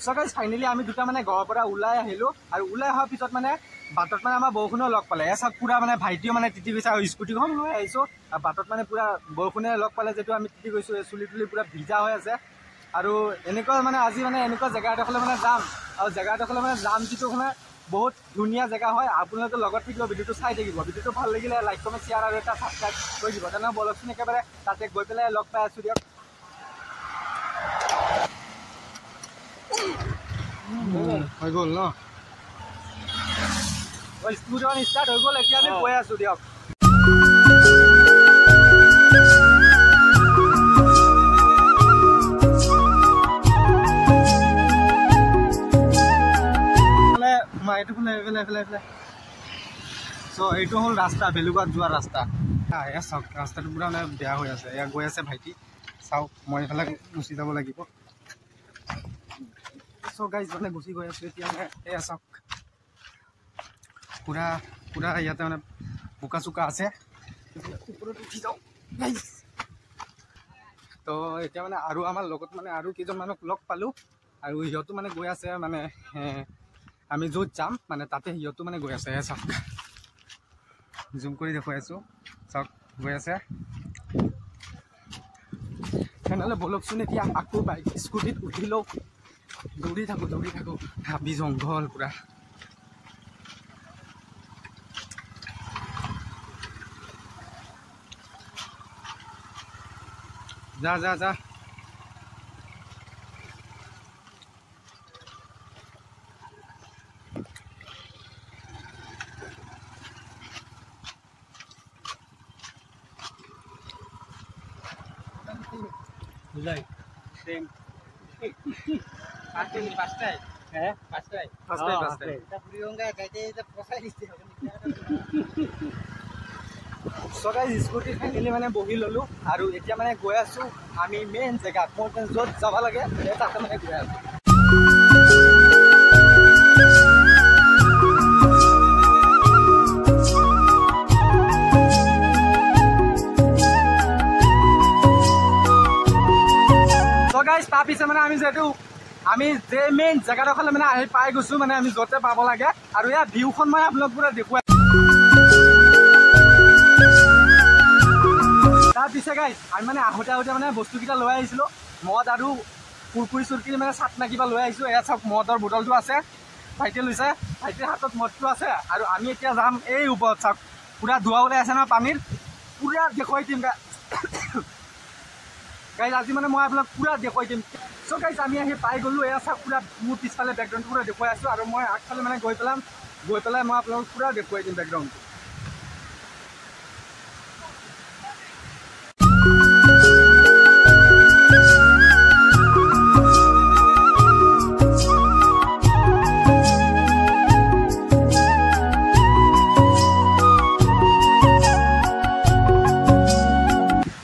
So guys, finally আমি দুটা মানে ঘৰৰ পৰা ওলাই আহিলো আৰু ওলাই অহাৰ পিছত মানে বাটত মানে আমাৰ বৰষুণে লগ পালে এসব পুৰা মানে ভাইটিও মানে তিতি গৈছে আৰু স্কুটিখন লৈ আহিছো আৰু বাটত মানে পুৰা বৰষুণে লগ পালে যেটো আমি তিতি গৈছো চুলি তুলি পুৰা ভিজা হৈ আছে আৰু এনেকুৱা মানে আজি মানে এনেকুৱা জেগা এডখৰলৈ মানে যাম আৰু জেগা এডখৰলৈ মানে যাম যিটো মানে বহুত ধুনীয়া জেগা হয় আপোনালোকে লগত থাকিব ভিডিঅ'টো চাই থাকিব ভিডিঅ'টো ভাল লাগিলে লাইক কমেণ্ট শ্বেয়াৰ আৰু এটা সাবস্ক্ৰাইব কৰি দিব তেনে বলকচোন একেবাৰে তাতে গৈ পেলাই লগ পাই আছো দিয়ক হৈ গ'ল ন স্কুটিখন ষ্টাৰ্ট হৈ গ'ল এতিয়া আমি গৈ আছো দিয়ক এইটো হ'ল ৰাস্তা বেলুগাত যোৱা ৰাস্তা এয়া চাওক ৰাস্তাটো পুৰা মানে বেয়া হৈ আছে এয়া গৈ আছে ভাইটি চাওক মই এইফালে গুচি যাব লাগিব চ' গাইজ মানে গুচি গৈ আছো এতিয়া মানে এয়া চাওক পুৰা পুৰা ইয়াতে মানে বোকা চোকা আছে ওপৰত উঠি যাওঁ গাইজ তো এতিয়া মানে আৰু আমাৰ লগত মানে আৰু কেইজন মানুহক লগ পালোঁ আৰু সিহঁতো মানে গৈ আছে মানে আমি য'ত যাম মানে তাতে সিহঁতো মানে গৈ আছে চাওক জুম কৰি দেখুৱাই আছোঁ চাওক গৈ আছে তেনেহ'লে বলকচোন এতিয়া আকৌ বাইক স্কুটিত উঠি লওঁ দৌৰি থাকোঁ হাবি জংঘল পুৰা যা Julai, same. Pastai. Pastai. Kita beliau enggak gaji kita posai di sini. So guys, scooty finally মানে বহি ললো আৰু এতিয়া মানে গৈ আছো আমি মেইন জেগাত মই য'ত যাব লাগে তাতে মানে গৈ আছো তাৰপিছত মানে আমি যে মেইন জেগাডোখৰলৈ মানে আহি পাই গৈছো মানে আমি য'তে পাব লাগে আৰু ইয়াৰ ভিউখন মই আপোনালোক পুৰা দেখুৱাই তাৰপিছত গাইজ আমি মানে আহোঁতে মানে বস্তুকেইটা লৈ আহিছিলোঁ মদ আৰু কুৰকুৰি চুৰকুৰি মানে চাটনা কিবা লৈ আহিছোঁ এয়া চাওক মদৰ বটলটো আছে ভাইটিয়ে লৈছে ভাইটিৰ হাতত মদটো আছে আৰু আমি এতিয়া যাম এই ওপৰত চাওক পুৰা ধোঁৱা ওলাই আছে ন পানীৰ পুৰা দেখুৱাই দিম গাইজ আজি মানে মই আপোনাক পুৰা দেখুৱাই দিম চ' গাইজ আমি আহি পাই গ'লোঁ এয়া চাওক পুৰা মোৰ পিছফালে বেকগ্ৰাউণ্ডটো পুৰা দেখুৱাই আছোঁ আৰু মই আগফালে মানে গৈ পেলাই মই আপোনালোক পুৰা দেখুৱাই দিম বেকগ্ৰাউণ্ডটো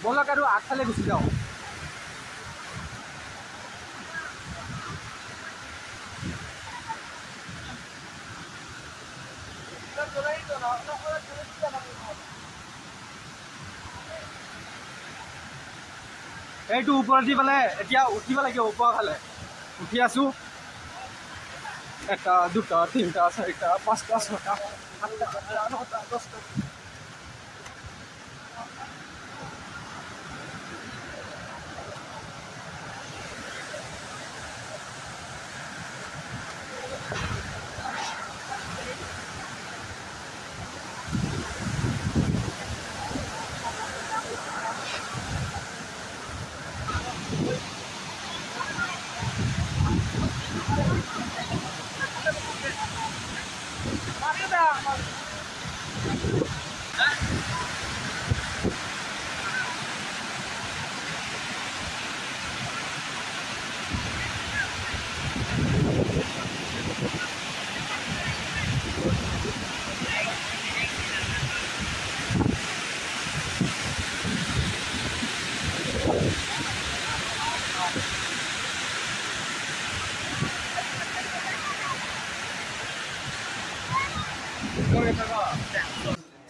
বলক আৰু আগফালে গুচি যাওঁ এইটো ওপৰত দি পেলাই এতিয়া উঠিব লাগিব ওপৰৰ ফালে উঠি আছোঁ 1 2 3 4 5 6 7 8 10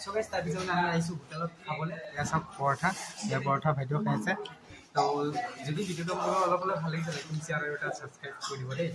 So guys, tadi saya nanya isu hotel apa boleh? Ya sab portha, ya portha video kayak saya. তো যদি ভিডিঅ'টো অলপ অলপ ভাল লাগিছে লাইক শ্বেয়াৰ আৰু এটা ছাবস্ক্ৰাইব কৰি দিব দেই।